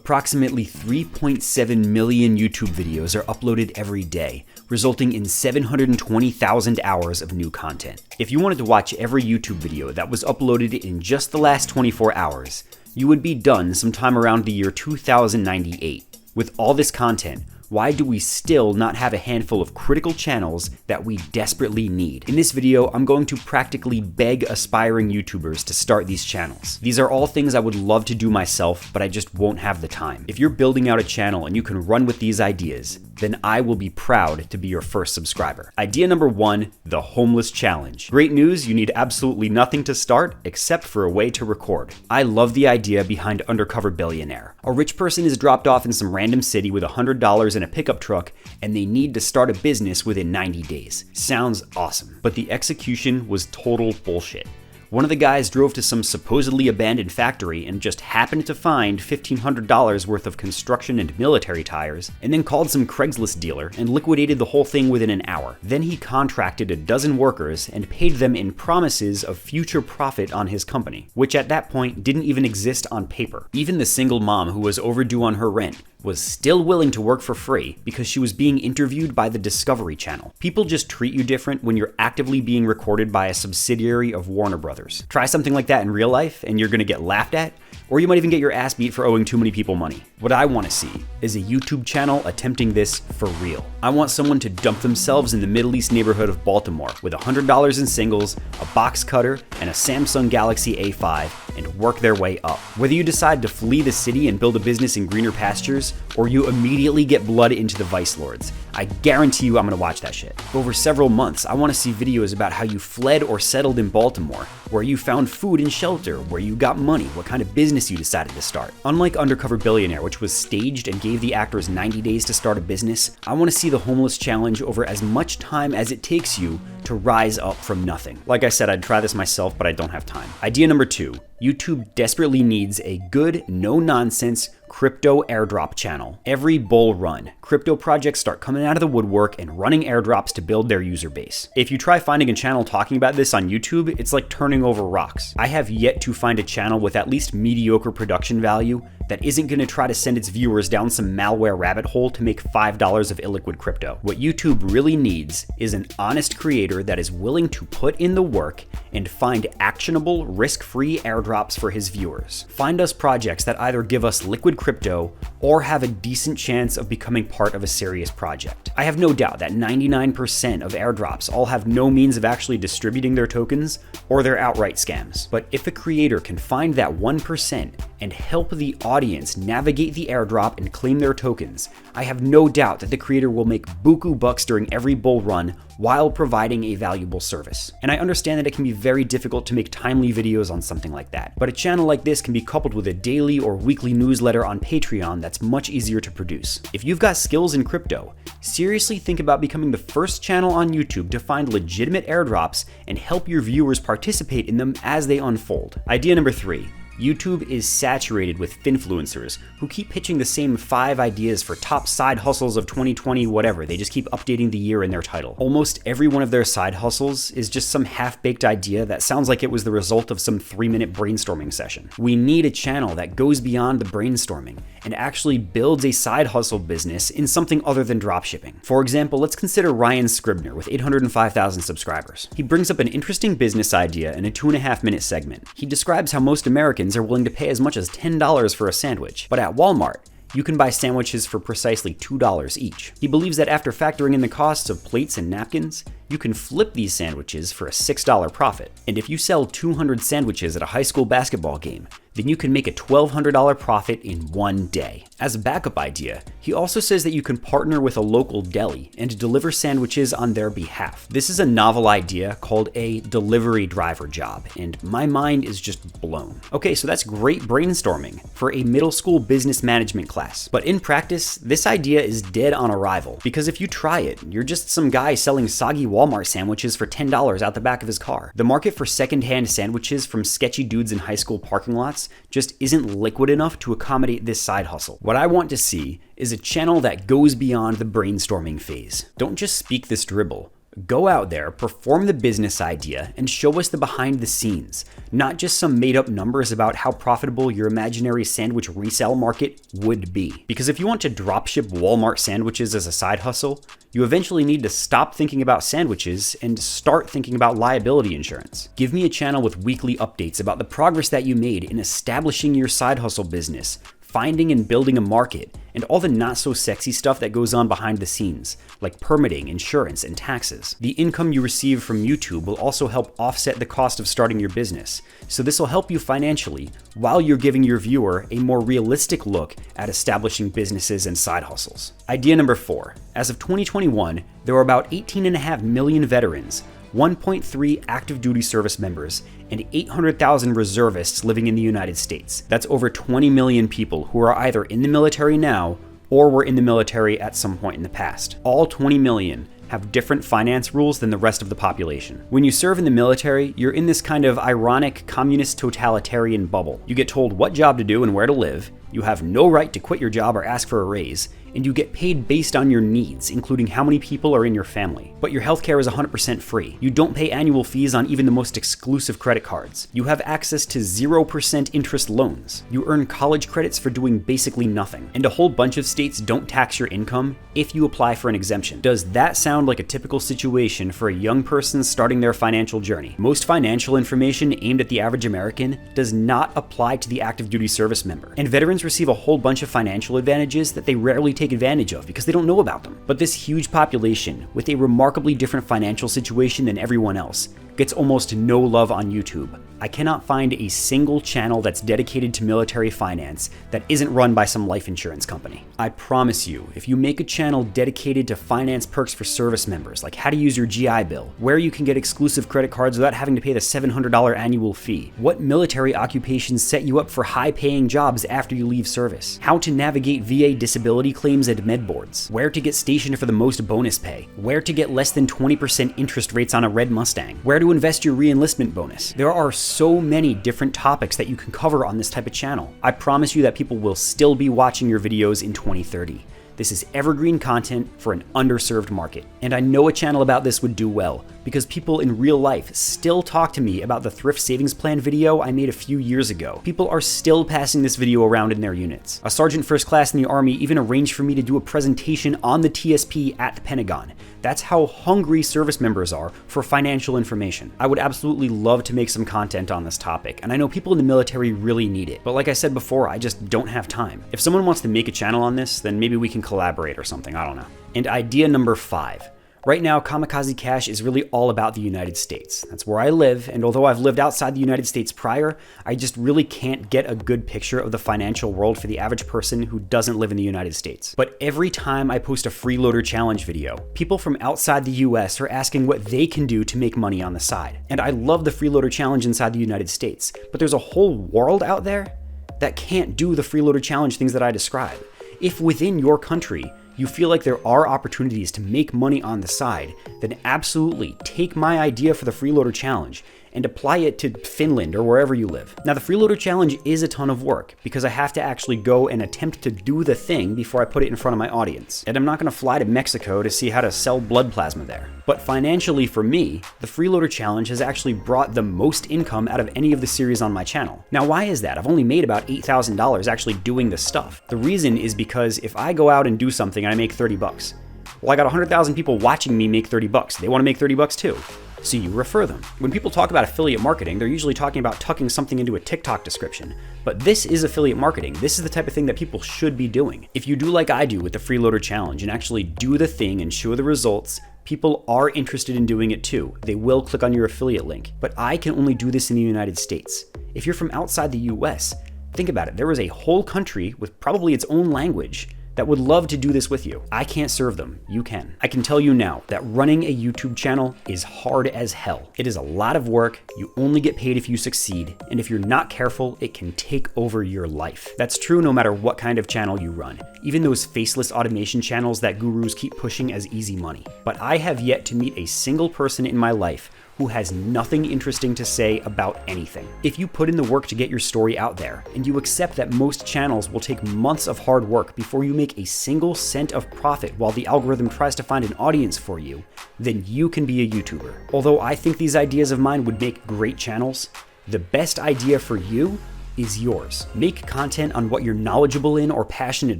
Approximately 3.7 million YouTube videos are uploaded every day, resulting in 720,000 hours of new content. If you wanted to watch every YouTube video that was uploaded in just the last 24 hours, you would be done sometime around the year 2098. With all this content, why do we still not have a handful of critical channels that we desperately need? In this video, I'm going to practically beg aspiring YouTubers to start these channels. These are all things I would love to do myself, but I just won't have the time. If you're building out a channel and you can run with these ideas, then I will be proud to be your first subscriber. Idea number 1, the homeless challenge. Great news, you need absolutely nothing to start except for a way to record. I love the idea behind Undercover Billionaire. A rich person is dropped off in some random city with $100 in a pickup truck and they need to start a business within 90 days. Sounds awesome, but the execution was total bullshit. One of the guys drove to some supposedly abandoned factory and just happened to find $1,500 worth of construction and military tires, and then called some Craigslist dealer and liquidated the whole thing within an hour. Then he contracted a dozen workers and paid them in promises of future profit on his company, which at that point didn't even exist on paper. Even the single mom who was overdue on her rent was still willing to work for free because she was being interviewed by the Discovery Channel. People just treat you different when you're actively being recorded by a subsidiary of Warner Brothers. Try something like that in real life and you're gonna get laughed at, or you might even get your ass beat for owing too many people money. What I want to see is a YouTube channel attempting this for real. I want someone to dump themselves in the Middle East neighborhood of Baltimore with $100 in singles, a box cutter, and a Samsung Galaxy A5 and work their way up. Whether you decide to flee the city and build a business in greener pastures, or you immediately get blood into the vice lords, I guarantee you I'm gonna watch that shit. Over several months, I want to see videos about how you fled or settled in Baltimore, where you found food and shelter, where you got money, what kind of business you decided to start. Unlike Undercover Billionaire, which was staged and gave the actors 90 days to start a business, I want to see the homeless challenge over as much time as it takes you to rise up from nothing. Like I said, I'd try this myself, but I don't have time. Idea number 2, YouTube desperately needs a good, no-nonsense crypto airdrop channel. Every bull run, crypto projects start coming out of the woodwork and running airdrops to build their user base. If you try finding a channel talking about this on YouTube, it's like turning over rocks. I have yet to find a channel with at least mediocre production value that isn't going to try to send its viewers down some malware rabbit hole to make $5 of illiquid crypto. What YouTube really needs is an honest creator that is willing to put in the work and find actionable, risk-free airdrops for his viewers. Find us projects that either give us liquid crypto or have a decent chance of becoming part of a serious project. I have no doubt that 99% of airdrops all have no means of actually distributing their tokens or they're outright scams. But if a creator can find that 1% and help the audience navigate the airdrop and claim their tokens, I have no doubt that the creator will make buku bucks during every bull run while providing a valuable service. And I understand that it can be very difficult to make timely videos on something like that, but a channel like this can be coupled with a daily or weekly newsletter on Patreon that's much easier to produce. If you've got skills in crypto, seriously think about becoming the first channel on YouTube to find legitimate airdrops and help your viewers participate in them as they unfold. Idea number 3. YouTube is saturated with finfluencers who keep pitching the same 5 ideas for top side hustles of 2020 whatever. They just keep updating the year in their title. Almost every one of their side hustles is just some half-baked idea that sounds like it was the result of some 3-minute brainstorming session. We need a channel that goes beyond the brainstorming and actually builds a side hustle business in something other than dropshipping. For example, let's consider Ryan Scribner with 805,000 subscribers. He brings up an interesting business idea in a 2.5-minute segment. He describes how most Americans are willing to pay as much as $10 for a sandwich, but at Walmart, you can buy sandwiches for precisely $2 each. He believes that after factoring in the costs of plates and napkins, you can flip these sandwiches for a $6 profit. And if you sell 200 sandwiches at a high school basketball game, then you can make a $1,200 profit in one day. As a backup idea, he also says that you can partner with a local deli and deliver sandwiches on their behalf. This is a novel idea called a delivery driver job, and my mind is just blown. Okay, so that's great brainstorming for a middle school business management class. But in practice, this idea is dead on arrival, because if you try it, you're just some guy selling soggy Walmart sandwiches for $10 out the back of his car. The market for secondhand sandwiches from sketchy dudes in high school parking lots just isn't liquid enough to accommodate this side hustle. What I want to see is a channel that goes beyond the brainstorming phase. Don't just speak this dribble. Go out there, perform the business idea, and show us the behind the scenes, not just some made up numbers about how profitable your imaginary sandwich resale market would be. Because if you want to dropship Walmart sandwiches as a side hustle, you eventually need to stop thinking about sandwiches and start thinking about liability insurance. Give me a channel with weekly updates about the progress that you made in establishing your side hustle business, finding and building a market, and all the not so sexy stuff that goes on behind the scenes, like permitting, insurance, and taxes. The income you receive from YouTube will also help offset the cost of starting your business, so this will help you financially while you're giving your viewer a more realistic look at establishing businesses and side hustles. Idea number 4. As of 2021, there were about 18.5 million veterans, 1.3 active duty service members, and 800,000 reservists living in the United States. That's over 20 million people who are either in the military now or were in the military at some point in the past. All 20 million have different finance rules than the rest of the population. When you serve in the military, you're in this kind of ironic communist totalitarian bubble. You get told what job to do and where to live, you have no right to quit your job or ask for a raise, and you get paid based on your needs, including how many people are in your family. But your healthcare is 100% free. You don't pay annual fees on even the most exclusive credit cards. You have access to 0% interest loans. You earn college credits for doing basically nothing. And a whole bunch of states don't tax your income if you apply for an exemption. Does that sound like a typical situation for a young person starting their financial journey? Most financial information aimed at the average American does not apply to the active duty service member. And veterans receive a whole bunch of financial advantages that they rarely take advantage of because they don't know about them. But this huge population with a remarkably different financial situation than everyone else gets almost no love on YouTube. I cannot find a single channel that's dedicated to military finance that isn't run by some life insurance company. I promise you, if you make a channel dedicated to finance perks for service members, like how to use your GI Bill, where you can get exclusive credit cards without having to pay the $700 annual fee, what military occupations set you up for high-paying jobs after you leave service, how to navigate VA disability claims and med boards, where to get stationed for the most bonus pay, where to get less than 20% interest rates on a red Mustang, where to invest your re-enlistment bonus. There are so many different topics that you can cover on this type of channel. I promise you that people will still be watching your videos in 2030. This is evergreen content for an underserved market. And I know a channel about this would do well because people in real life still talk to me about the thrift savings plan video I made a few years ago. People are still passing this video around in their units. A sergeant first class in the Army even arranged for me to do a presentation on the TSP at the Pentagon. That's how hungry service members are for financial information. I would absolutely love to make some content on this topic, and I know people in the military really need it. But like I said before, I just don't have time. If someone wants to make a channel on this, then maybe we can collaborate or something, I don't know. And idea number 5. Right now, Kamikaze Cash is really all about the United States. That's where I live, and although I've lived outside the United States prior, I just really can't get a good picture of the financial world for the average person who doesn't live in the United States. But every time I post a Freeloader challenge video, people from outside the US are asking what they can do to make money on the side. And I love the Freeloader challenge inside the United States, but there's a whole world out there that can't do the Freeloader challenge things that I describe. If within your country, you feel like there are opportunities to make money on the side, then absolutely take my idea for the Freeloader challenge and apply it to Finland or wherever you live. Now, the Freeloader challenge is a ton of work because I have to actually go and attempt to do the thing before I put it in front of my audience. And I'm not gonna fly to Mexico to see how to sell blood plasma there. But financially for me, the Freeloader challenge has actually brought the most income out of any of the series on my channel. Now, why is that? I've only made about $8,000 actually doing this stuff. The reason is because if I go out and do something and I make 30 bucks, well, I got 100,000 people watching me make 30 bucks. They wanna make 30 bucks too. So you refer them. When people talk about affiliate marketing, they're usually talking about tucking something into a TikTok description. But this is affiliate marketing. This is the type of thing that people should be doing. If you do like I do with the Freeloader challenge and actually do the thing and show the results, people are interested in doing it too. They will click on your affiliate link. But I can only do this in the United States. If you're from outside the US, think about it. There is a whole country with probably its own language that would love to do this with you. I can't serve them, you can. I can tell you now that running a YouTube channel is hard as hell. It is a lot of work, you only get paid if you succeed, and if you're not careful, it can take over your life. That's true no matter what kind of channel you run, even those faceless automation channels that gurus keep pushing as easy money. But I have yet to meet a single person in my life who has nothing interesting to say about anything. If you put in the work to get your story out there, and you accept that most channels will take months of hard work before you make a single cent of profit while the algorithm tries to find an audience for you, then you can be a YouTuber. Although I think these ideas of mine would make great channels, the best idea for you is yours. Make content on what you're knowledgeable in or passionate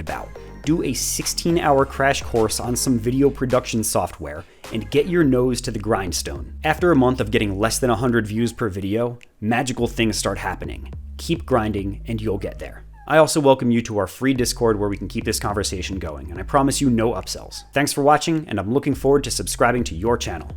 about. Do a 16-hour crash course on some video production software and get your nose to the grindstone. After a month of getting less than 100 views per video, magical things start happening. Keep grinding and you'll get there. I also welcome you to our free Discord where we can keep this conversation going, and I promise you no upsells. Thanks for watching, and I'm looking forward to subscribing to your channel.